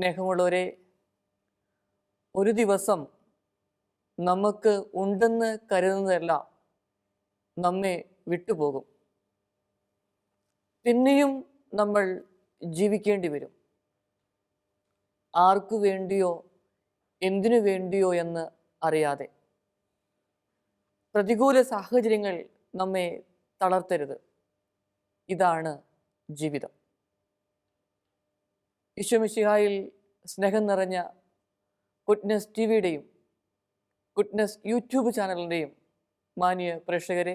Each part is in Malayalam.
സ്നേഹമുള്ളവരെ, ഒരു ദിവസം നമുക്ക് ഉണ്ടെന്ന് കരുതുന്നതെല്ലാം നമ്മെ വിട്ടുപോകും. പിന്നെയും നമ്മൾ ജീവിക്കേണ്ടി വരും. ആർക്കു വേണ്ടിയോ എന്തിനു വേണ്ടിയോ എന്ന് അറിയാതെ. പ്രതികൂല സാഹചര്യങ്ങൾ നമ്മെ തളർത്തരുത്. ഇതാണ് ജീവിതം. ഈശോ മിശിഹായിൽ സ്നേഹം നിറഞ്ഞ ഗുഡ്നെസ് ടിവിയുടെയും ഗുഡ്നെസ് യൂട്യൂബ് ചാനലിൻ്റെയും മാന്യ പ്രേക്ഷകരെ,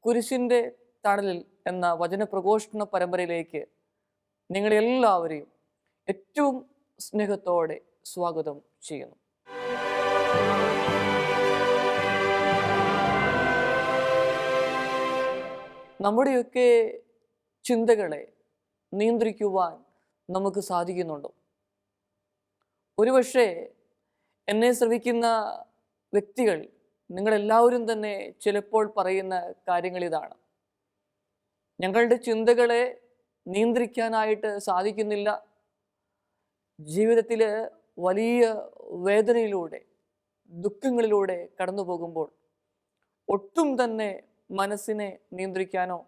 കുരിശിൻ്റെ തണലിൽ എന്ന വചനപ്രഘോഷണ പരമ്പരയിലേക്ക് നിങ്ങളെല്ലാവരെയും ഏറ്റവും സ്നേഹത്തോടെ സ്വാഗതം ചെയ്യുന്നു. നമ്മുടെയൊക്കെ ചിന്തകളെ നിയന്ത്രിക്കുവാൻ നമുക്ക് സാധിക്കുന്നുണ്ടോ? ഒരുപക്ഷെ എന്നെ ശ്രവിക്കുന്ന വ്യക്തികൾ, നിങ്ങളെല്ലാവരും തന്നെ ചിലപ്പോൾ പറയുന്ന കാര്യങ്ങൾ ഇതാണ്: ഞങ്ങളുടെ ചിന്തകളെ നിയന്ത്രിക്കാനായിട്ട് സാധിക്കുന്നില്ല. ജീവിതത്തിൽ വലിയ വേദനയിലൂടെ, ദുഃഖങ്ങളിലൂടെ കടന്നു പോകുമ്പോൾ ഒട്ടും തന്നെ മനസ്സിനെ നിയന്ത്രിക്കാനോ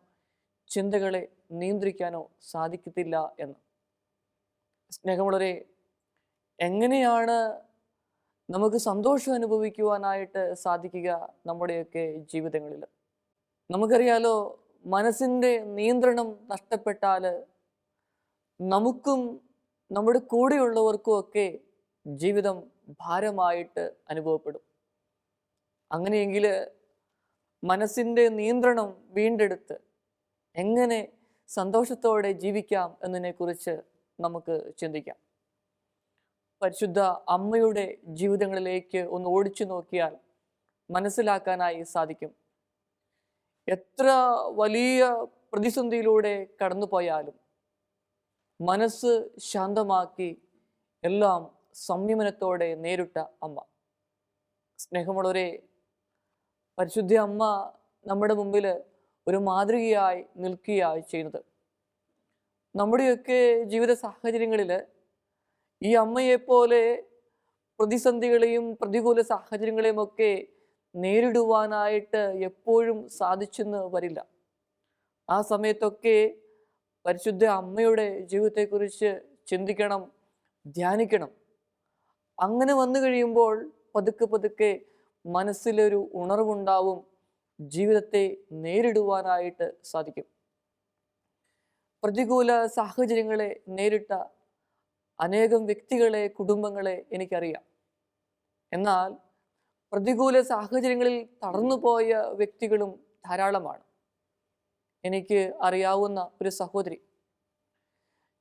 ചിന്തകളെ നിയന്ത്രിക്കാനോ സാധിക്കത്തില്ല എന്ന്. സ്നേഹമുള്ളവരെ, എങ്ങനെയാണ് നമുക്ക് സന്തോഷം അനുഭവിക്കുവാനായിട്ട് സാധിക്കുക നമ്മുടെയൊക്കെ ജീവിതങ്ങളിൽ? നമുക്കറിയാലോ, മനസ്സിൻ്റെ നിയന്ത്രണം നഷ്ടപ്പെട്ടാൽ നമുക്കും നമ്മുടെ കൂടെയുള്ളവർക്കും ഒക്കെ ജീവിതം ഭാരമായിട്ട് അനുഭവപ്പെടും. അങ്ങനെയെങ്കിൽ മനസ്സിൻ്റെ നിയന്ത്രണം വീണ്ടെടുത്ത് എങ്ങനെ സന്തോഷത്തോടെ ജീവിക്കാം എന്നതിനെക്കുറിച്ച് നമുക്ക് ചിന്തിക്കാം. പരിശുദ്ധ അമ്മയുടെ ജീവിതങ്ങളിലേക്ക് ഒന്ന് ഓടിച്ചു നോക്കിയാൽ മനസ്സിലാക്കാനായി സാധിക്കും. എത്ര വലിയ പ്രതിസന്ധിയിലൂടെ കടന്നു പോയാലും മനസ്സ് ശാന്തമാക്കി എല്ലാം സംയമനത്തോടെ നേരിട്ട അമ്മ. സ്നേഹമുള്ളവരെ, പരിശുദ്ധ അമ്മ നമ്മുടെ മുമ്പിൽ ഒരു മാതൃകയായി നിൽക്കുകയായി ചെയ്യുന്നത്. നമ്മുടെയൊക്കെ ജീവിത സാഹചര്യങ്ങളിൽ ഈ അമ്മയെപ്പോലെ പ്രതിസന്ധികളെയും പ്രതികൂല സാഹചര്യങ്ങളെയും ഒക്കെ നേരിടുവാനായിട്ട് എപ്പോഴും സാധിച്ചെന്ന് വരില്ല. ആ സമയത്തൊക്കെ പരിശുദ്ധ അമ്മയുടെ ജീവിതത്തെക്കുറിച്ച് ചിന്തിക്കണം, ധ്യാനിക്കണം. അങ്ങനെ വന്നു കഴിയുമ്പോൾ പതുക്കെ പതുക്കെ മനസ്സിലൊരു ഉണർവുണ്ടാവും, ജീവിതത്തെ നേരിടുവാനായിട്ട് സാധിക്കും. പ്രതികൂല സാഹചര്യങ്ങളെ നേരിട്ട അനേകം വ്യക്തികളെ, കുടുംബങ്ങളെ എനിക്കറിയാം. എന്നാൽ പ്രതികൂല സാഹചര്യങ്ങളിൽ തളർന്നുപോയ വ്യക്തികളും ധാരാളമാണ്. എനിക്ക് അറിയാവുന്ന ഒരു സഹോദരി,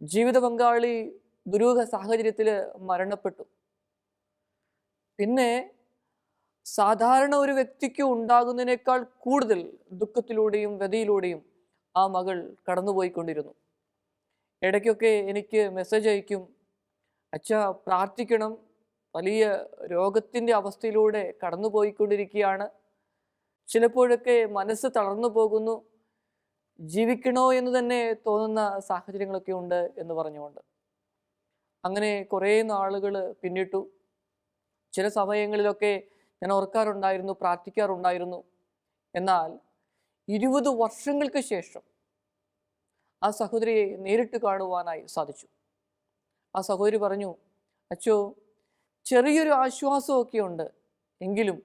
ജീവിത പങ്കാളി ദുരൂഹ സാഹചര്യത്തിൽ മരണപ്പെട്ടു. പിന്നെ സാധാരണ ഒരു വ്യക്തിക്ക് ഉണ്ടാകുന്നതിനേക്കാൾ കൂടുതൽ ദുഃഖത്തിലൂടെയും വ്യതയിലൂടെയും ആ മകൾ കടന്നുപോയിക്കൊണ്ടിരുന്നു. ഇടയ്ക്കൊക്കെ എനിക്ക് മെസ്സേജ് അയക്കും, അച്ഛാ പ്രാർത്ഥിക്കണം, വലിയ രോഗത്തിൻ്റെ അവസ്ഥയിലൂടെ കടന്നുപോയിക്കൊണ്ടിരിക്കുകയാണ്, ചിലപ്പോഴൊക്കെ മനസ്സ് തളർന്നു പോകുന്നു, ജീവിക്കണോ എന്ന് തന്നെ തോന്നുന്ന സാഹചര്യങ്ങളൊക്കെ ഉണ്ട് എന്ന് പറഞ്ഞുകൊണ്ട്. അങ്ങനെ കുറേ നാളുകൾ പിന്നിട്ടു. ചില സമയങ്ങളിലൊക്കെ ഞാൻ ഓർക്കാറുണ്ടായിരുന്നു, പ്രാർത്ഥിക്കാറുണ്ടായിരുന്നു. എന്നാൽ 20 വർഷങ്ങൾക്ക് ശേഷം ആ സഹോദരിയെ നേരിട്ട് കാണുവാനായി സാധിച്ചു. ആ സഹോദരി പറഞ്ഞു, അച്ചോ, ചെറിയൊരു ആശ്വാസമൊക്കെ ഉണ്ട്, എങ്കിലും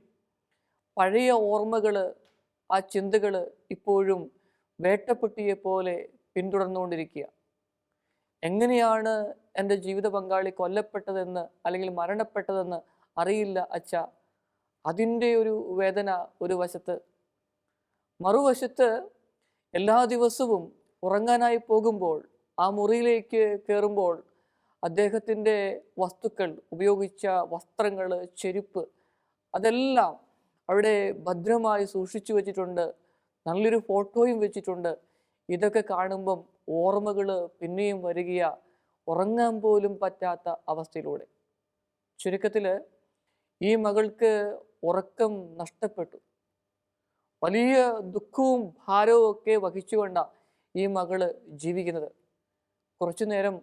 പഴയ ഓർമ്മകൾ, ആ ചിന്തകൾ ഇപ്പോഴും വേട്ടപ്പെട്ടിയെ പോലെ പിന്തുടർന്നുകൊണ്ടിരിക്കുക. എങ്ങനെയാണ് എൻ്റെ ജീവിത പങ്കാളി കൊല്ലപ്പെട്ടതെന്ന് അല്ലെങ്കിൽ മരണപ്പെട്ടതെന്ന് അറിയില്ല അച്ഛ. അതിൻ്റെ ഒരു വേദന ഒരു വശത്ത്. മറുവശത്ത് എല്ലാ ദിവസവും ഉറങ്ങാനായി പോകുമ്പോൾ ആ മുറിയിലേക്ക് കയറുമ്പോൾ അദ്ദേഹത്തിൻ്റെ വസ്തുക്കൾ, ഉപയോഗിച്ച വസ്ത്രങ്ങൾ, ചെരുപ്പ്, അതെല്ലാം അവിടെ ഭദ്രമായി സൂക്ഷിച്ചു വെച്ചിട്ടുണ്ട്. നല്ലൊരു ഫോട്ടോയും വെച്ചിട്ടുണ്ട്. ഇതൊക്കെ കാണുമ്പം ഓർമ്മകൾ പിന്നെയും വരികയാ, ഉറങ്ങാൻ പോലും പറ്റാത്ത അവസ്ഥയിലൂടെ. ചുരുക്കത്തിൽ ഈ മകൾക്ക് ഉറക്കം നഷ്ടപ്പെട്ടു. വലിയ ദുഃഖവും ഭാരവും ഒക്കെ വഹിച്ചുകൊണ്ടാണ് ഈ മകള് ജീവിക്കുന്നത്. കുറച്ചു നേരം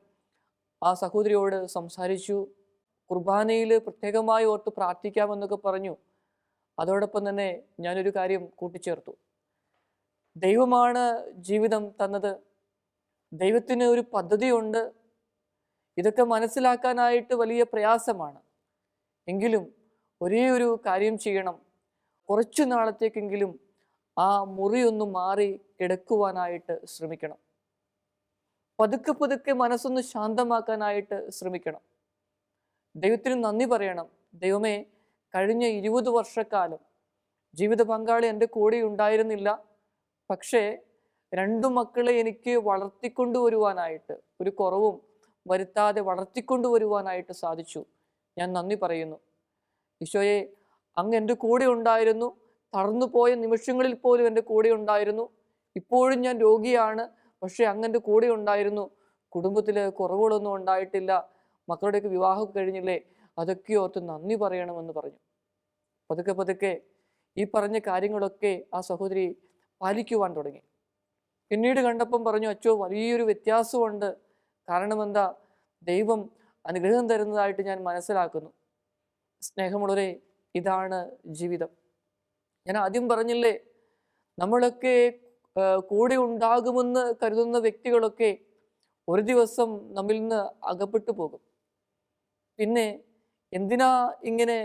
ആ സഹോദരിയോട് സംസാരിച്ചു. കുർബാനയിൽ പ്രത്യേകമായി ഓർത്ത് പ്രാർത്ഥിക്കാമെന്നൊക്കെ പറഞ്ഞു. അതോടൊപ്പം തന്നെ ഞാനൊരു കാര്യം കൂട്ടിച്ചേർത്തു. ദൈവമാണ് ജീവിതം തന്നത്. ദൈവത്തിന് ഒരു പദ്ധതിയുണ്ട്. ഇതൊക്കെ മനസ്സിലാക്കാനായിട്ട് വലിയ പ്രയാസമാണ്. എങ്കിലും ഒരേ ഒരു കാര്യം ചെയ്യണം. കുറച്ചു നാളത്തേക്കെങ്കിലും ആ മുറിയൊന്ന് മാറി കിടക്കുവാനായിട്ട് ശ്രമിക്കണം. പതുക്കെ പതുക്കെ മനസ്സൊന്ന് ശാന്തമാക്കാനായിട്ട് ശ്രമിക്കണം. ദൈവത്തിന് നന്ദി പറയണം. ദൈവമേ, കഴിഞ്ഞ 20 വർഷക്കാലം ജീവിത പങ്കാളി എൻ്റെ കൂടെ ഉണ്ടായിരുന്നില്ല. പക്ഷേ 2 മക്കളെ എനിക്ക് വളർത്തിക്കൊണ്ടുവരുവാനായിട്ട്, ഒരു കുറവും വരുത്താതെ വളർത്തിക്കൊണ്ടുവരുവാനായിട്ട് സാധിച്ചു. ഞാൻ നന്ദി പറയുന്നു. ഈശോയെ, അങ്ങ് എൻ്റെ കൂടെ ഉണ്ടായിരുന്നു. തളർന്നു പോയ നിമിഷങ്ങളിൽ പോലും എൻ്റെ കൂടെ ഉണ്ടായിരുന്നു. ഇപ്പോഴും ഞാൻ രോഗിയാണ്, പക്ഷേ അങ്ങ് എൻ്റെ കൂടെ ഉണ്ടായിരുന്നു. കുടുംബത്തിൽ കുറവുകളൊന്നും ഉണ്ടായിട്ടില്ല. മക്കളുടെയൊക്കെ വിവാഹം കഴിഞ്ഞില്ലേ, അതൊക്കെ ഓർത്ത് നന്ദി പറയണമെന്ന് പറഞ്ഞു. പതുക്കെ പതുക്കെ ഈ പറഞ്ഞ കാര്യങ്ങളൊക്കെ ആ സഹോദരി പാലിക്കുവാൻ തുടങ്ങി. പിന്നീട് കണ്ടപ്പം പറഞ്ഞു, അച്ചോ, വലിയൊരു വ്യത്യാസമുണ്ട്. കാരണം എന്താ? ദൈവം അനുഗ്രഹം തരുന്നതായിട്ട് ഞാൻ മനസ്സിലാക്കുന്നു. സ്നേഹമുള്ളവരെ, ഇതാണ് ജീവിതം. ഞാൻ ആദ്യം പറഞ്ഞില്ലേ, നമ്മളൊക്കെ കൂടെ ഉണ്ടാകുമെന്ന് കരുതുന്ന വ്യക്തികളൊക്കെ ഒരു ദിവസം നമ്മിൽ നിന്ന് അകപ്പെട്ടു പോകും. പിന്നെ എന്തിനാ ഇങ്ങനെ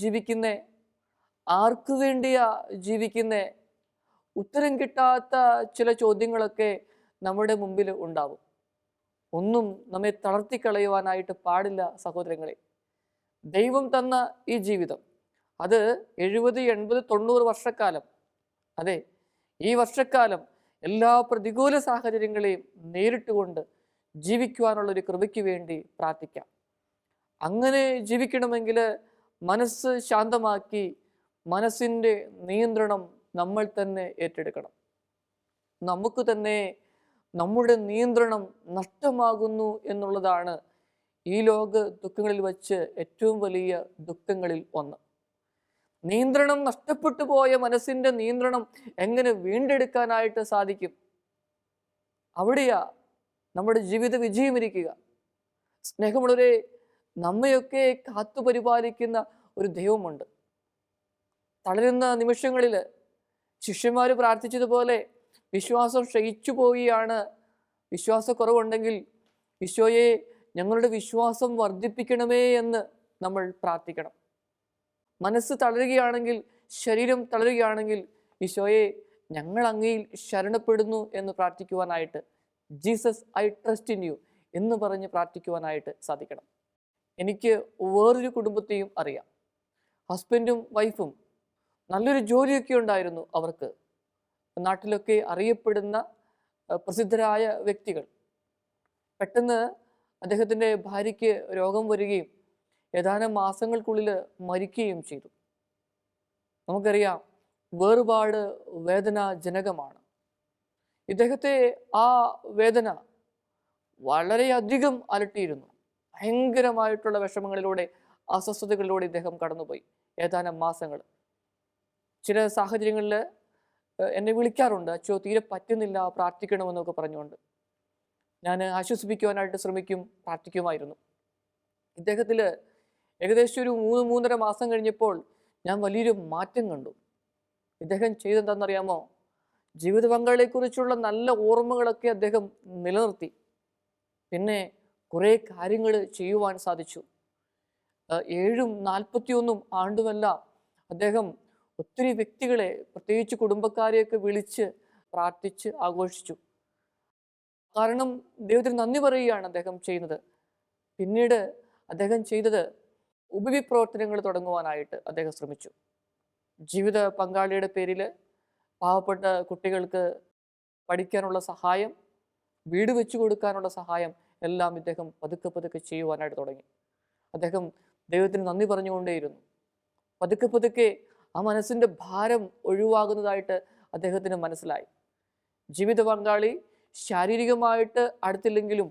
ജീവിക്കുന്നേ? ആർക്കു വേണ്ടിയാ ജീവിക്കുന്നേ? ഉത്തരം കിട്ടാത്ത ചില ചോദ്യങ്ങളൊക്കെ നമ്മുടെ മുമ്പിൽ ഉണ്ടാവും. ഒന്നും നമ്മെ തളർത്തിക്കളയുവാനായിട്ട് പാടില്ല സഹോദരങ്ങളെ. ദൈവം തന്ന ഈ ജീവിതം, അത് 70, 80, 90 വർഷക്കാലം, അതെ, ഈ വർഷക്കാലം എല്ലാ പ്രതികൂല സാഹചര്യങ്ങളെയും നേരിട്ടുകൊണ്ട് ജീവിക്കുവാനുള്ള ഒരു കൃപയ്ക്ക് വേണ്ടി പ്രാർത്ഥിക്കാം. അങ്ങനെ ജീവിക്കണമെങ്കിൽ മനസ്സ് ശാന്തമാക്കി മനസ്സിൻ്റെ നിയന്ത്രണം നമ്മൾ തന്നെ ഏറ്റെടുക്കണം. നമുക്ക് തന്നെ നമ്മുടെ നിയന്ത്രണം നഷ്ടമാകുന്നു എന്നുള്ളതാണ് ഈ ലോക ദുഃഖങ്ങളിൽ വച്ച് ഏറ്റവും വലിയ ദുഃഖങ്ങളിൽ ഒന്ന്. നിയന്ത്രണം നഷ്ടപ്പെട്ടു പോയ മനസ്സിൻ്റെ നിയന്ത്രണം എങ്ങനെ വീണ്ടെടുക്കാനായിട്ട് സാധിക്കും? അവിടെയാ നമ്മുടെ ജീവിത വിജയമിരിക്കുക. സ്നേഹമുള്ളവരെ, നമ്മയൊക്കെ കാത്തുപരിപാലിക്കുന്ന ഒരു ദൈവമുണ്ട്. തളരുന്ന നിമിഷങ്ങളിൽ ശിഷ്യന്മാർ പ്രാർത്ഥിച്ചതുപോലെ വിശ്വാസം ക്ഷയിച്ചു പോവുകയാണ്, വിശ്വാസക്കുറവുണ്ടെങ്കിൽ ഈശോയെ, ഞങ്ങളുടെ വിശ്വാസം വർദ്ധിപ്പിക്കണമേ എന്ന് നമ്മൾ പ്രാർത്ഥിക്കണം. മനസ്സ് തളരുകയാണെങ്കിൽ, ശരീരം തളരുകയാണെങ്കിൽ, ഈശോയെ, ഞങ്ങൾ അങ്ങയിൽ ശരണപ്പെടുന്നു എന്ന് പ്രാർത്ഥിക്കുവാനായിട്ട്, Jesus I trust in you എന്ന് പറഞ്ഞ് പ്രാർത്ഥിക്കുവാനായിട്ട് സാധിക്കണം. എനിക്ക് വേറൊരു കുടുംബത്തെയും അറിയാം. ഹസ്ബൻഡും വൈഫും നല്ലൊരു ജോലിയൊക്കെ ഉണ്ടായിരുന്നു അവർക്ക്. നാട്ടിലൊക്കെ അറിയപ്പെടുന്ന പ്രസിദ്ധരായ വ്യക്തികൾ. പെട്ടെന്ന് അദ്ദേഹത്തിൻ്റെ ഭാര്യയ്ക്ക് രോഗം വരികയും ഏതാനും മാസങ്ങൾക്കുള്ളിൽ മരിക്കുകയും ചെയ്തു. നമുക്കറിയാം, വേർപാട് വേദനാജനകമാണ്. ഇദ്ദേഹത്തെ ആ വേദന വളരെയധികം അലട്ടിയിരുന്നു. ഭയങ്കരമായിട്ടുള്ള വിഷമങ്ങളിലൂടെ, അസ്വസ്ഥതകളിലൂടെ ഇദ്ദേഹം കടന്നുപോയി ഏതാനും മാസങ്ങൾ. ചില സാഹചര്യങ്ങളിൽ എന്നെ വിളിക്കാറുണ്ട്, അച്ചോ, തീരെ പറ്റുന്നില്ല, പ്രാർത്ഥിക്കണമെന്നൊക്കെ പറഞ്ഞുകൊണ്ട്. ഞാൻ ആശ്വസിപ്പിക്കുവാനായിട്ട് ശ്രമിക്കും, പ്രാർത്ഥിക്കുമായിരുന്നു. ഇദ്ദേഹത്തിൽ ഏകദേശം ഒരു 3-3.5 മാസം കഴിഞ്ഞപ്പോൾ ഞാൻ വലിയൊരു മാറ്റം കണ്ടു. ഇദ്ദേഹം ചെയ്തെന്താണെന്നറിയാമോ? ജീവിത പങ്കാളിയെക്കുറിച്ചുള്ള നല്ല ഓർമ്മകളൊക്കെ അദ്ദേഹം നിലനിർത്തി. പിന്നെ കുറേ കാര്യങ്ങൾ ചെയ്യുവാൻ സാധിച്ചു. 7ഉം 41 ആണ്ടുമെല്ലാം അദ്ദേഹം ഒത്തിരി വ്യക്തികളെ, പ്രത്യേകിച്ച് കുടുംബക്കാരെയൊക്കെ വിളിച്ച് പ്രാർത്ഥിച്ച് ആഘോഷിച്ചു. കാരണം ദൈവത്തിന് നന്ദി പറയുകയാണ് അദ്ദേഹം ചെയ്യുന്നത്. പിന്നീട് അദ്ദേഹം ചെയ്തത് ഉപവിപ്രവർത്തനങ്ങൾ തുടങ്ങുവാനായിട്ട് അദ്ദേഹം ശ്രമിച്ചു. ജീവിത പങ്കാളിയുടെ പേരിൽ പാവപ്പെട്ട കുട്ടികൾക്ക് പഠിക്കാനുള്ള സഹായം, വീട് വെച്ചു കൊടുക്കാനുള്ള സഹായം എല്ലാം ഇദ്ദേഹം പതുക്കെ പതുക്കെ ചെയ്യുവാനായിട്ട് തുടങ്ങി. അദ്ദേഹം ദൈവത്തിന് നന്ദി പറഞ്ഞുകൊണ്ടേയിരുന്നു. പതുക്കെ പതുക്കെ ആ മനസ്സിൻ്റെ ഭാരം ഒഴിവാകുന്നതായിട്ട് അദ്ദേഹത്തിന് മനസ്സിലായി. ജീവിത പങ്കാളി ശാരീരികമായിട്ട് അടുത്തില്ലെങ്കിലും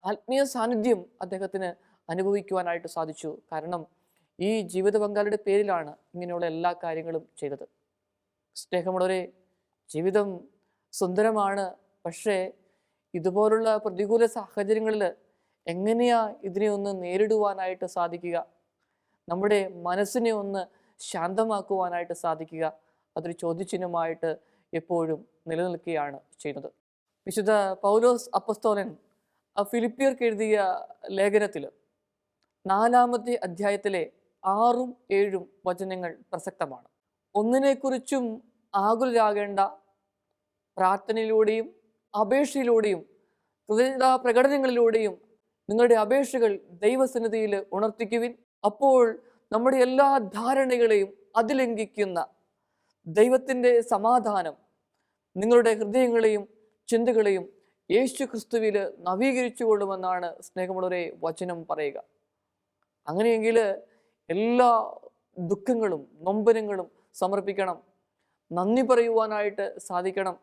ആത്മീയ സാന്നിധ്യം അദ്ദേഹത്തിന് അനുഭവിക്കുവാനായിട്ട് സാധിച്ചു. കാരണം ഈ ജീവിത പങ്കാളിയുടെ പേരിലാണ് ഇങ്ങനെയുള്ള എല്ലാ കാര്യങ്ങളും ചെയ്തത്. സ്നേഹമുള്ളവരെ, ജീവിതം സുന്ദരമാണ്. പക്ഷേ ഇതുപോലുള്ള പ്രതികൂല സാഹചര്യങ്ങളിൽ എങ്ങനെയാ ഇതിനെ ഒന്ന് നേരിടുവാനായിട്ട് സാധിക്കുക? നമ്മുടെ മനസ്സിനെ ഒന്ന് ശാന്തമാക്കുവാനായിട്ട് സാധിക്കുക? അതൊരു ചോദ്യചിഹ്നമായിട്ട് എപ്പോഴും നിലനിൽക്കുകയാണ് ചെയ്യുന്നത്. വിശുദ്ധ പൗലോസ് അപ്പസ്തോലൻ ഫിലിപ്പിയർക്ക് എഴുതിയ ലേഖനത്തിൽ 4-ാമത്തെ അധ്യായത്തിലെ 6ഉം 7ഉം വചനങ്ങൾ പ്രസക്തമാണ്. ഒന്നിനെക്കുറിച്ചും ആകുലരാകേണ്ട, പ്രാർത്ഥനയിലൂടെയും അപേക്ഷയിലൂടെയും കൃതജ്ഞതാ പ്രകടനങ്ങളിലൂടെയും നിങ്ങളുടെ അപേക്ഷകൾ ദൈവസന്നിധിയിൽ ഉണർത്തിക്കുവിൻ. അപ്പോൾ നമ്മുടെ എല്ലാ ധാരണകളെയും അതിലംഘിക്കുന്ന ദൈവത്തിൻ്റെ സമാധാനം നിങ്ങളുടെ ഹൃദയങ്ങളെയും ചിന്തകളെയും യേശു ക്രിസ്തുവിൽ നവീകരിച്ചു കൊള്ളുമെന്നാണ് സ്നേഹമുള്ളവരെ വചനം പറയുക. അങ്ങനെയെങ്കിൽ എല്ലാ ദുഃഖങ്ങളും നൊമ്പരങ്ങളും സമർപ്പിക്കണം, നന്ദി പറയുവാനായിട്ട് സാധിക്കണം,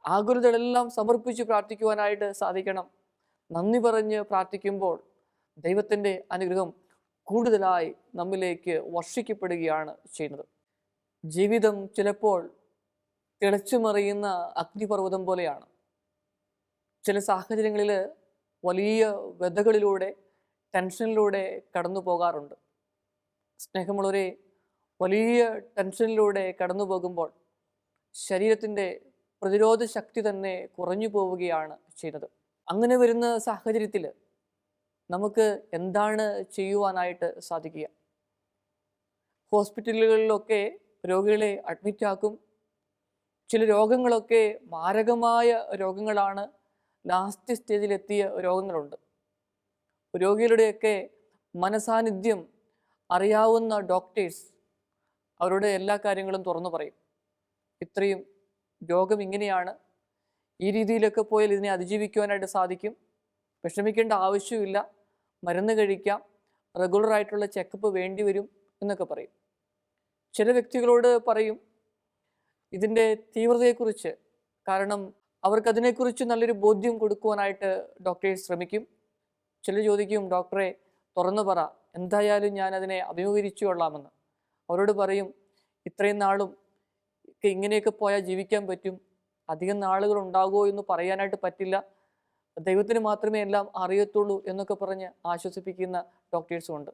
ആകുലതകളെല്ലാം സമർപ്പിച്ച് പ്രാർത്ഥിക്കുവാനായിട്ട് സാധിക്കണം. നന്ദി പറഞ്ഞ് പ്രാർത്ഥിക്കുമ്പോൾ ദൈവത്തിൻ്റെ അനുഗ്രഹം കൂടുതലായി നമ്മിലേക്ക് വർഷിക്കപ്പെടുകയാണ് ചെയ്യുന്നത്. ജീവിതം ചിലപ്പോൾ തിളച്ചു മറിയുന്ന അഗ്നിപർവ്വതം പോലെയാണ്. ചില സാഹചര്യങ്ങളിൽ വലിയ വ്യതകളിലൂടെ, ടെൻഷനിലൂടെ കടന്നു പോകാറുണ്ട്. സ്നേഹമുള്ളവരെ, വലിയ ടെൻഷനിലൂടെ കടന്നു പോകുമ്പോൾ ശരീരത്തിൻ്റെ പ്രതിരോധ ശക്തി തന്നെ കുറഞ്ഞു പോവുകയാണ് ചെയ്യുന്നത്. അങ്ങനെ വരുന്ന സാഹചര്യത്തിൽ നമുക്ക് എന്താണ് ചെയ്യുവാനായിട്ട് സാധിക്കുക? ഹോസ്പിറ്റലുകളിലൊക്കെ രോഗികളെ അഡ്മിറ്റാക്കും. ചില രോഗങ്ങളൊക്കെ മാരകമായ രോഗങ്ങളാണ്, ലാസ്റ്റ് സ്റ്റേജിലെത്തിയ രോഗങ്ങളുണ്ട്. രോഗികളുടെയൊക്കെ മനസാന്നിധ്യം അറിയാവുന്ന ഡോക്ടേഴ്സ് അവരുടെ എല്ലാ കാര്യങ്ങളും തുറന്നു പറയും. ഇത്രയും രോഗം ഇങ്ങനെയാണ്, ഈ രീതിയിലൊക്കെ പോയാൽ ഇതിനെ അതിജീവിക്കുവാനായിട്ട് സാധിക്കും, വിഷമിക്കേണ്ട ആവശ്യമില്ല, മരുന്ന് കഴിക്കാം, റെഗുലറായിട്ടുള്ള ചെക്കപ്പ് വേണ്ടി വരും എന്നൊക്കെ പറയും. ചില വ്യക്തികളോട് പറയും ഇതിൻ്റെ തീവ്രതയെക്കുറിച്ച്, കാരണം അവർക്കതിനെക്കുറിച്ച് നല്ലൊരു ബോധ്യം കൊടുക്കുവാനായിട്ട് ഡോക്ടേഴ്സ് ശ്രമിക്കും. ചിലർ ചോദിക്കും, ഡോക്ടറെ തുറന്നു പറ, എന്തായാലും ഞാൻ അതിനെ അഭിമുഖീകരിച്ചു കൊള്ളാമെന്ന്. അവരോട് പറയും, ഇത്രയും നാളും ഇങ്ങനെയൊക്കെ പോയാൽ ജീവിക്കാൻ പറ്റും, അധികം നാളുകൾ ഉണ്ടാകുമോ എന്ന് പറയാനായിട്ട് പറ്റില്ല, ദൈവത്തിന് മാത്രമേ എല്ലാം അറിയത്തുള്ളൂ എന്നൊക്കെ പറഞ്ഞ് ആശ്വസിപ്പിക്കുന്ന ഡോക്ടേഴ്സും ഉണ്ട്.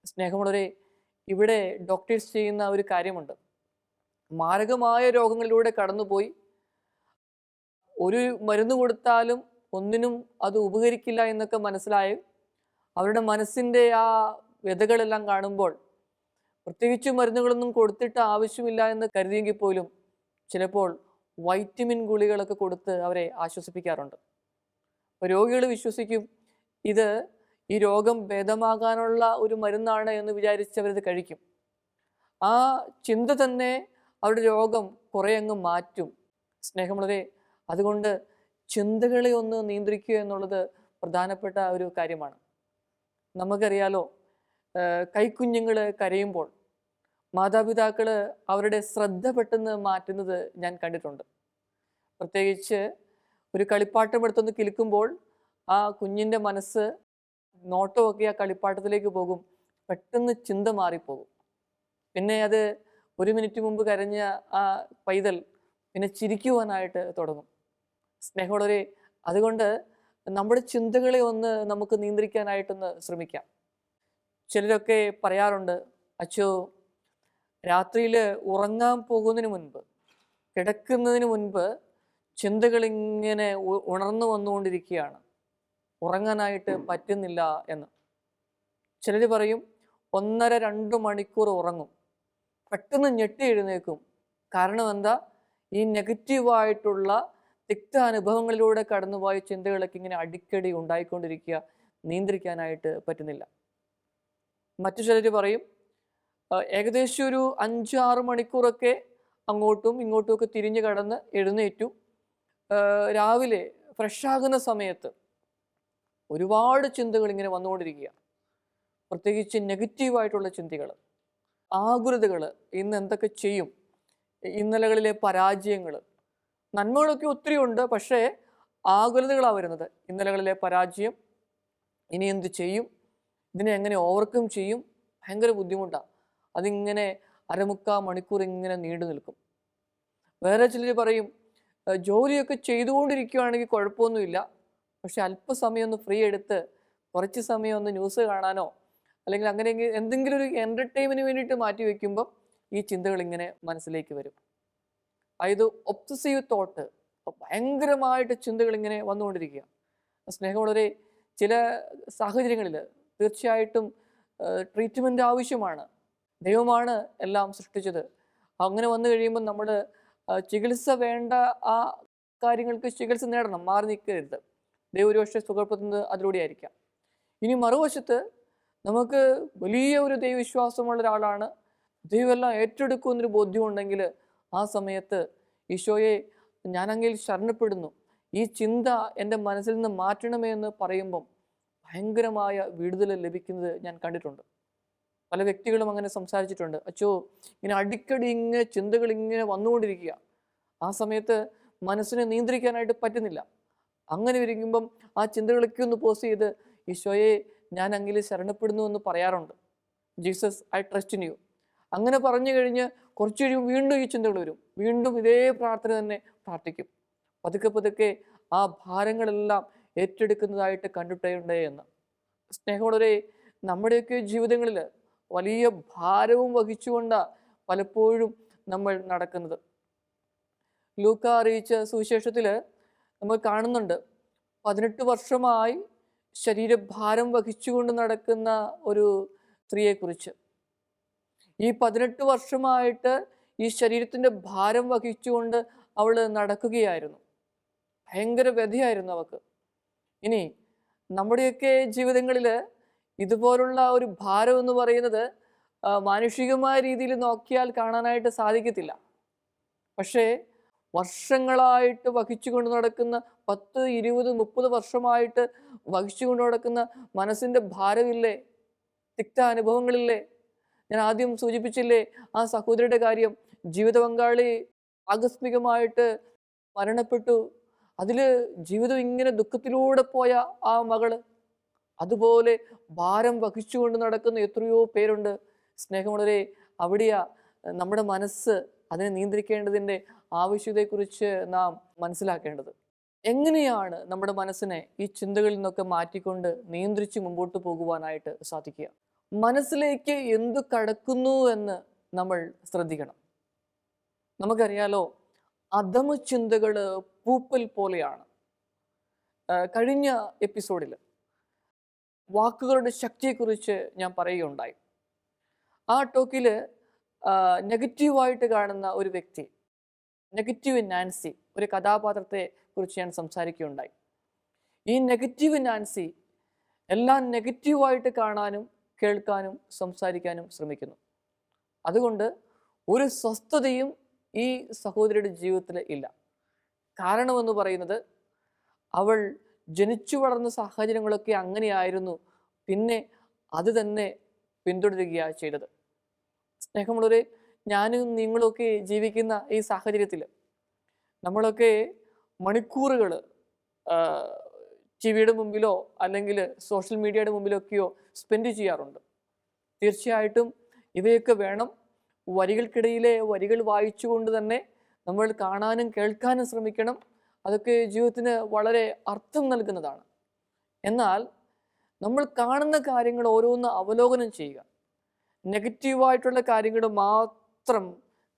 സ്നേഹമുള്ളവരെ, ഇവിടെ ഡോക്ടേഴ്സ് ചെയ്യുന്ന ഒരു കാര്യമുണ്ട്. മാരകമായ രോഗങ്ങളിലൂടെ കടന്നുപോയി ഒരു മരുന്ന് കൊടുത്താലും ഒന്നിനും അത് ഉപകരിക്കില്ല എന്നൊക്കെ മനസ്സിലായി അവരുടെ മനസ്സിൻ്റെ ആ വ്യതകളെല്ലാം കാണുമ്പോൾ, പ്രത്യേകിച്ച് മരുന്നുകളൊന്നും കൊടുത്തിട്ട് ആവശ്യമില്ല എന്ന് കരുതിയെങ്കിൽ പോലും ചിലപ്പോൾ വൈറ്റമിൻ ഗുളികളൊക്കെ കൊടുത്ത് അവരെ ആശ്വസിപ്പിക്കാറുണ്ട്. രോഗികൾ വിശ്വസിക്കും ഈ രോഗം ഭേദമാകാനുള്ള ഒരു മരുന്നാണ് എന്ന് വിചാരിച്ച് അവരത് കഴിക്കും. ആ ചിന്ത തന്നെ അവരുടെ രോഗം കുറേ അങ്ങ് മാറ്റും. സ്നേഹമുള്ളവരെ, അതുകൊണ്ട് ചിന്തകളെ ഒന്ന് നിയന്ത്രിക്കുക എന്നുള്ളത് പ്രധാനപ്പെട്ട ഒരു കാര്യമാണ്. നമുക്കറിയാലോ, കൈക്കുഞ്ഞുങ്ങൾ കരയുമ്പോൾ മാതാപിതാക്കൾ അവരുടെ ശ്രദ്ധ പെട്ടെന്ന് മാറ്റുന്നത് ഞാൻ കണ്ടിട്ടുണ്ട്. പ്രത്യേകിച്ച് ഒരു കളിപ്പാട്ടം എടുത്തൊന്ന് കിലുക്കുമ്പോൾ ആ കുഞ്ഞിൻ്റെ മനസ്സ് നോട്ടമൊക്കെ ആ കളിപ്പാട്ടത്തിലേക്ക് പോകും, പെട്ടെന്ന് ചിന്ത മാറിപ്പോകും. പിന്നെ അത് 1 മിനിറ്റ് മുമ്പ് കരഞ്ഞ ആ പൈതൽ പിന്നെ ചിരിക്കുവാനായിട്ട് തുടങ്ങും. സ്നേഹമുള്ളവരെ, അതുകൊണ്ട് നമ്മുടെ ചിന്തകളെ ഒന്ന് നമുക്ക് നിയന്ത്രിക്കാനായിട്ടൊന്ന് ശ്രമിക്കാം. ചിലരൊക്കെ പറയാറുണ്ട്, അച്ചോ, രാത്രിയിൽ ഉറങ്ങാൻ പോകുന്നതിന് മുൻപ്, കിടക്കുന്നതിന് മുൻപ് ചിന്തകളിങ്ങനെ ഉണർന്നു വന്നുകൊണ്ടിരിക്കുകയാണ്, ഉറങ്ങാനായിട്ട് പറ്റുന്നില്ല എന്ന്. ചിലർ പറയും 1.5-2 മണിക്കൂർ ഉറങ്ങും, പെട്ടെന്ന് ഞെട്ടി എഴുന്നേക്കും. കാരണം എന്താ? ഈ നെഗറ്റീവായിട്ടുള്ള തിക്താനുഭവങ്ങളിലൂടെ കടന്നുപോയ ചിന്തകളൊക്കെ ഇങ്ങനെ അടിക്കടി ഉണ്ടായിക്കൊണ്ടിരിക്കുക, നിയന്ത്രിക്കാനായിട്ട് പറ്റുന്നില്ല. മറ്റു ചിലർ പറയും ഏകദേശം ഒരു 5-6 മണിക്കൂറൊക്കെ അങ്ങോട്ടും ഇങ്ങോട്ടും ഒക്കെ തിരിഞ്ഞു കടന്ന് എഴുന്നേറ്റു രാവിലെ ഫ്രഷാകുന്ന സമയത്ത് ഒരുപാട് ചിന്തകൾ ഇങ്ങനെ വന്നുകൊണ്ടിരിക്കുക, പ്രത്യേകിച്ച് നെഗറ്റീവായിട്ടുള്ള ചിന്തകൾ, ആകുലതകൾ, ഇന്ന് എന്തൊക്കെ ചെയ്യും, ഇന്നലകളിലെ പരാജയങ്ങൾ. നന്മകളൊക്കെ ഒത്തിരി ഉണ്ട്, പക്ഷേ ആകുലതകളാണ് വരുന്നത്. ഇന്നലകളിലെ പരാജയം, ഇനി എന്ത് ചെയ്യും, ഇതിനെ എങ്ങനെ ഓവർകം ചെയ്യും, ഭയങ്കര ബുദ്ധിമുട്ടാണ്. അതിങ്ങനെ 1/4 മണിക്കൂർ ഇങ്ങനെ നീണ്ടു നിൽക്കും. വേറെ ചിലർ പറയും ജോലിയൊക്കെ ചെയ്തുകൊണ്ടിരിക്കുകയാണെങ്കിൽ കുഴപ്പമൊന്നുമില്ല, പക്ഷെ അല്പസമയം ഒന്ന് ഫ്രീ എടുത്ത് കുറച്ച് സമയം ഒന്ന് ന്യൂസ് കാണാനോ അല്ലെങ്കിൽ അങ്ങനെ എന്തെങ്കിലും ഒരു എൻ്റർടൈൻമെൻറ്റിന് വേണ്ടിയിട്ട് മാറ്റി വയ്ക്കുമ്പോൾ ഈ ചിന്തകൾ ഇങ്ങനെ മനസ്സിലേക്ക് വരും. അതായത് ഒബ്സസീവ് തോട്ട്, ഭയങ്കരമായിട്ട് ചിന്തകൾ ഇങ്ങനെ വന്നുകൊണ്ടിരിക്കുക. സ്നേഹമുള്ളവരെ, ചില സാഹചര്യങ്ങളിൽ തീർച്ചയായിട്ടും ട്രീറ്റ്മെൻറ്റ് ആവശ്യമാണ്. ദൈവമാണ് എല്ലാം സൃഷ്ടിച്ചത്. അങ്ങനെ വന്നു കഴിയുമ്പോൾ നമ്മൾ ചികിത്സ വേണ്ട ആ കാര്യങ്ങൾക്ക് ചികിത്സ നേടണം, മാറി നിൽക്കരുത്. ദൈവം ഒരുപക്ഷെ സുഖപ്പെടുത്തുന്നത് അതിലൂടെ ആയിരിക്കാം. ഇനി മറുവശത്ത് നമുക്ക് വലിയ ഒരു ദൈവവിശ്വാസമുള്ള ഒരാളാണ്, ദൈവമെല്ലാം ഏറ്റെടുക്കുമെന്നൊരു ബോധ്യമുണ്ടെങ്കിൽ ആ സമയത്ത് ഈശോയെ ഞാൻ അങ്ങയിൽ ശരണപ്പെടുന്നു, ഈ ചിന്ത എൻ്റെ മനസ്സിൽ നിന്ന് മാറ്റണമേ എന്ന് പറയുമ്പം ഭയങ്കരമായ വിടുതൽ ലഭിക്കുന്നത് ഞാൻ കണ്ടിട്ടുണ്ട്. പല വ്യക്തികളും അങ്ങനെ സംസാരിച്ചിട്ടുണ്ട്. അച്ചോ, ഇങ്ങനെ അടിക്കടി ഇങ്ങനെ ചിന്തകൾ ഇങ്ങനെ വന്നുകൊണ്ടിരിക്കുക, ആ സമയത്ത് മനസ്സിനെ നിയന്ത്രിക്കാനായിട്ട് പറ്റുന്നില്ല. അങ്ങനെ ഇരിക്കുമ്പം ആ ചിന്തകളൊക്കെ ഒന്ന് പോസ് ചെയ്ത് ഈശോയെ ഞാൻ അങ്ങിൽ ശരണപ്പെടുന്നു എന്ന് പറയാറുണ്ട്. Jesus I trust in you. അങ്ങനെ പറഞ്ഞു കഴിഞ്ഞ് കുറച്ച് കഴിയുമ്പോൾ വീണ്ടും ഈ ചിന്തകൾ വരും, വീണ്ടും ഇതേ പ്രാർത്ഥന തന്നെ പ്രാർത്ഥിക്കും. പതുക്കെ പതുക്കെ ആ ഭാരങ്ങളെല്ലാം ഏറ്റെടുക്കുന്നതായിട്ട് കണ്ടിട്ടേ എന്ന്. സ്നേഹമുള്ളവരെ, നമ്മുടെയൊക്കെ ജീവിതങ്ങളിൽ വലിയ ഭാരവും വഹിച്ചുകൊണ്ടാണ് പലപ്പോഴും നമ്മൾ നടക്കുന്നത്. ലൂക്ക അറിയിച്ച സുവിശേഷത്തിൽ നമ്മൾ കാണുന്നുണ്ട്, 18 വർഷമായി ശരീരഭാരം വഹിച്ചുകൊണ്ട് നടക്കുന്ന ഒരു സ്ത്രീയെക്കുറിച്ച്. ഈ 18 വർഷമായിട്ട് ഈ ശരീരത്തിൻ്റെ ഭാരം വഹിച്ചുകൊണ്ട് അവൾ നടക്കുകയായിരുന്നു. ഭയങ്കര വ്യഥയായിരുന്നു അവൾക്ക്. ഇനി നമ്മുടെയൊക്കെ ജീവിതങ്ങളിൽ ഇതുപോലുള്ള ഒരു ഭാരം എന്ന് പറയുന്നത് മാനുഷികമായ രീതിയിൽ നോക്കിയാൽ കാണാനായിട്ട് സാധിക്കത്തില്ല. പക്ഷേ വർഷങ്ങളായിട്ട് വഹിച്ചുകൊണ്ട് നടക്കുന്ന 10, 20, 30 വർഷമായിട്ട് വഹിച്ചുകൊണ്ട് നടക്കുന്ന മനസ്സിൻ്റെ ഭാരമില്ലേ, തിക്ത അനുഭവങ്ങളില്ലേ? ഞാൻ ആദ്യം സൂചിപ്പിച്ചില്ലേ ആ സഹോദരിയുടെ കാര്യം, ജീവിത പങ്കാളി ആകസ്മികമായിട്ട് മരണപ്പെട്ടു. അതിൽ ജീവിതം ഇങ്ങനെ ദുഃഖത്തിലൂടെ പോയ ആ മകള്, അതുപോലെ ഭാരം വഹിച്ചുകൊണ്ട് നടക്കുന്ന എത്രയോ പേരുണ്ട്. സ്നേഹമുള്ളവരെ, അവിടെയാ നമ്മുടെ മനസ്സ് അതിനെ നിയന്ത്രിക്കേണ്ടതിൻ്റെ ആവശ്യതയെക്കുറിച്ച് നാം മനസ്സിലാക്കേണ്ടത്. എങ്ങനെയാണ് നമ്മുടെ മനസ്സിനെ ഈ ചിന്തകളിൽ നിന്നൊക്കെ മാറ്റിക്കൊണ്ട് നിയന്ത്രിച്ച് മുമ്പോട്ട് പോകുവാനായിട്ട് സാധിക്കുക? മനസ്സിലേക്ക് എന്തു കടക്കുന്നു എന്ന് നമ്മൾ ശ്രദ്ധിക്കണം. നമുക്കറിയാലോ, അധമ ചിന്തകൾ പൂപ്പൽ പോലെയാണ്. കഴിഞ്ഞ എപ്പിസോഡിൽ വാക്കുകളുടെ ശക്തിയെക്കുറിച്ച് ഞാൻ പറയുകയുണ്ടായി. ആ ടോക്കിൽ നെഗറ്റീവായിട്ട് കാണുന്ന ഒരു വ്യക്തി, നെഗറ്റീവ് നാൻസി, ഒരു കഥാപാത്രത്തെ കുറിച്ച് ഞാൻ സംസാരിക്കുകയുണ്ടായി. ഈ നെഗറ്റീവ് നാൻസി എല്ലാം നെഗറ്റീവായിട്ട് കാണാനും കേൾക്കാനും സംസാരിക്കാനും ശ്രമിക്കുന്നു. അതുകൊണ്ട് ഒരു സ്വസ്ഥതയും ഈ സഹോദരിയുടെ ജീവിതത്തിൽ ഇല്ല. കാരണമെന്ന് പറയുന്നത്, അവൾ ജനിച്ചു വളർന്ന സാഹചര്യങ്ങളൊക്കെ അങ്ങനെയായിരുന്നു, പിന്നെ അത് തന്നെ പിന്തുടരുകയാണ് ചെയ്തത്. സ്നേഹമുള്ളവരെ, ഞാനും നിങ്ങളൊക്കെ ജീവിക്കുന്ന ഈ സാഹചര്യത്തിൽ നമ്മളൊക്കെ മണിക്കൂറുകൾ ടി വിയുടെ മുമ്പിലോ അല്ലെങ്കിൽ സോഷ്യൽ മീഡിയയുടെ മുമ്പിലൊക്കെയോ സ്പെൻഡ് ചെയ്യാറുണ്ട്. തീർച്ചയായിട്ടും ഇവയൊക്കെ വേണം. വരികൾക്കിടയിലെ വരികൾ വായിച്ചുകൊണ്ട് തന്നെ നമ്മൾ കാണാനും കേൾക്കാനും ശ്രമിക്കണം. അതൊക്കെ ജീവിതത്തിന് വളരെ അർത്ഥം നൽകുന്നതാണ്. എന്നാൽ നമ്മൾ കാണുന്ന കാര്യങ്ങൾ ഓരോന്ന് അവലോകനം ചെയ്യുക. നെഗറ്റീവായിട്ടുള്ള കാര്യങ്ങൾ മാത്രം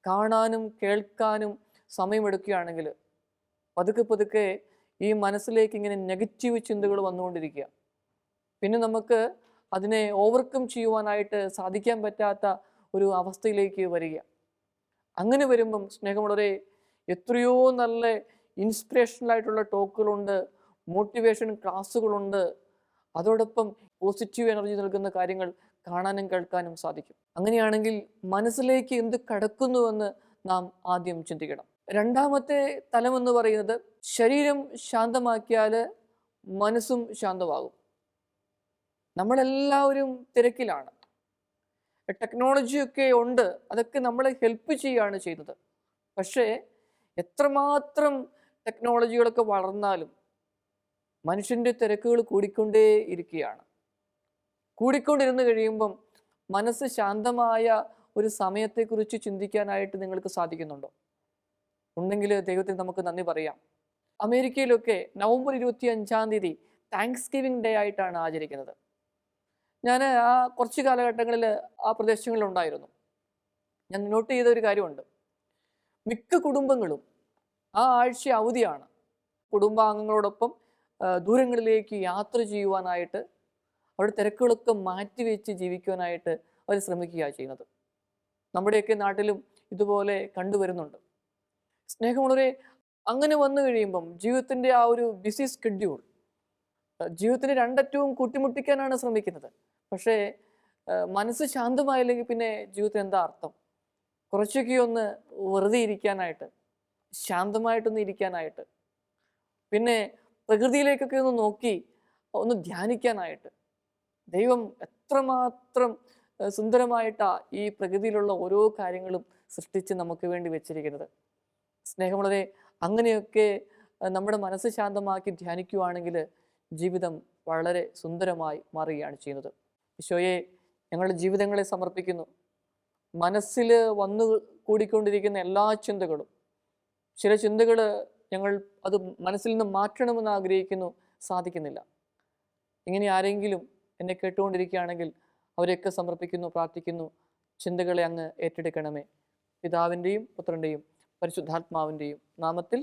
കാണാനും കേൾക്കാനും സമയമെടുക്കുകയാണെങ്കിൽ പതുക്കെ പതുക്കെ ഈ മനസ്സിലേക്ക് ഇങ്ങനെ നെഗറ്റീവ് ചിന്തകൾ വന്നുകൊണ്ടിരിക്കുക. പിന്നെ നമുക്ക് അതിനെ ഓവർകം ചെയ്യുവാനായിട്ട് സാധിക്കാൻ പറ്റാത്ത ഒരു അവസ്ഥയിലേക്ക് വരിക. അങ്ങനെ വരുമ്പം സ്നേഹമുള്ളവരെ, എത്രയോ നല്ല ഇൻസ്പിറേഷണലായിട്ടുള്ള ടോക്കുകളുണ്ട്, മോട്ടിവേഷൻ ക്ലാസ്സുകളുണ്ട്. അതോടൊപ്പം പോസിറ്റീവ് എനർജി നൽകുന്ന കാര്യങ്ങൾ കാണാനും കേൾക്കാനും സാധിക്കും. അങ്ങനെയാണെങ്കിൽ മനസ്സിലേക്ക് എന്ത് കടക്കുന്നുവെന്ന് നാം ആദ്യം ചിന്തിക്കണം. രണ്ടാമത്തെ തലമെന്ന് പറയുന്നത്, ശരീരം ശാന്തമാക്കിയാൽ മനസ്സും ശാന്തമാകും. നമ്മളെല്ലാവരും തിരക്കിലാണ്, ടെക്നോളജിയൊക്കെ ഉണ്ട്, അതൊക്കെ നമ്മളെ ഹെൽപ്പ് ചെയ്യുകയാണ് ചെയ്യുന്നത്. പക്ഷേ എത്രമാത്രം ടെക്നോളജികളൊക്കെ വളർന്നാലും മനുഷ്യൻ്റെ തിരക്കുകൾ കൂടിക്കൊണ്ടേ ഇരിക്കുകയാണ്. കൂടിക്കൊണ്ടിരുന്ന് കഴിയുമ്പം മനസ്സ് ശാന്തമായ ഒരു സമയത്തെക്കുറിച്ച് ചിന്തിക്കാനായിട്ട് നിങ്ങൾക്ക് സാധിക്കുന്നുണ്ടോ? ഉണ്ടെങ്കിൽ ദൈവത്തിന് നമുക്ക് നന്ദി പറയാം. അമേരിക്കയിലൊക്കെ നവംബർ 25 താങ്ക്സ് ഗിവിംഗ് ഡേ ആയിട്ടാണ് ആചരിക്കുന്നത്. ഞാൻ ആ കുറച്ച് കാലഘട്ടങ്ങളിൽ ആ പ്രദേശങ്ങളിലുണ്ടായിരുന്നു. ഞാൻ നോട്ട് ചെയ്ത ഒരു കാര്യമുണ്ട്. മിക്ക കുടുംബങ്ങളും ആ ആഴ്ച അവധിയാണ്. കുടുംബാംഗങ്ങളോടൊപ്പം ദൂരങ്ങളിലേക്ക് യാത്ര ചെയ്യുവാനായിട്ട്, അവരുടെ തിരക്കുകളൊക്കെ മാറ്റിവെച്ച് ജീവിക്കുവാനായിട്ട് അവർ ശ്രമിക്കുകയാണ് ചെയ്യുന്നത്. നമ്മുടെയൊക്കെ നാട്ടിലും ഇതുപോലെ കണ്ടുവരുന്നുണ്ട്. സ്നേഹമുള്ളവരെ, അങ്ങനെ വന്നു കഴിയുമ്പം ജീവിതത്തിൻ്റെ ആ ഒരു ബിസി സ്കെഡ്യൂൾ ജീവിതത്തിന് രണ്ടറ്റവും കൂട്ടിമുട്ടിക്കാനാണ് ശ്രമിക്കുന്നത്. പക്ഷേ മനസ്സ് ശാന്തമായില്ലെങ്കിൽ പിന്നെ ജീവിതത്തിന് എന്താ അർത്ഥം? കുറച്ചൊക്കെ ഒന്ന് വെറുതെ ഇരിക്കാനായിട്ട്, ശാന്തമായിട്ടൊന്ന് ഇരിക്കാനായിട്ട്, പിന്നെ പ്രകൃതിയിലേക്കൊക്കെ ഒന്ന് നോക്കി ഒന്ന് ധ്യാനിക്കാനായിട്ട്. ദൈവം എത്രമാത്രം സുന്ദരമായിട്ടാ ഈ പ്രകൃതിയിലുള്ള ഓരോ കാര്യങ്ങളും സൃഷ്ടിച്ച് നമുക്ക് വേണ്ടി വെച്ചിരിക്കുന്നത്. സ്നേഹമുള്ളവരെ, അങ്ങനെയൊക്കെ നമ്മുടെ മനസ്സ് ശാന്തമാക്കി ധ്യാനിക്കുവാണെങ്കിൽ ജീവിതം വളരെ സുന്ദരമായി മാറുകയാണ് ചെയ്യുന്നത്. ഈശോയെ, ഞങ്ങളുടെ ജീവിതങ്ങളെ സമർപ്പിക്കുന്നു. മനസ്സിൽ വന്നു കൂടിക്കൊണ്ടിരിക്കുന്ന എല്ലാ ചിന്തകളും, ചില ചിന്തകൾ ഞങ്ങൾ അത് മനസ്സിൽ നിന്ന് മാറ്റണമെന്ന് ആഗ്രഹിക്കുന്നു, സാധിക്കുന്നില്ല. ഇങ്ങനെ ആരെങ്കിലും എന്നെ കേട്ടുകൊണ്ടിരിക്കുകയാണെങ്കിൽ അവരെയൊക്കെ സമർപ്പിക്കുന്നു, പ്രാർത്ഥിക്കുന്നു. ചിന്തകളെ അങ്ങ് ഏറ്റെടുക്കണമേ. പിതാവിൻ്റെയും പുത്രൻ്റെയും പരിശുദ്ധാത്മാവിൻ്റെയും നാമത്തിൽ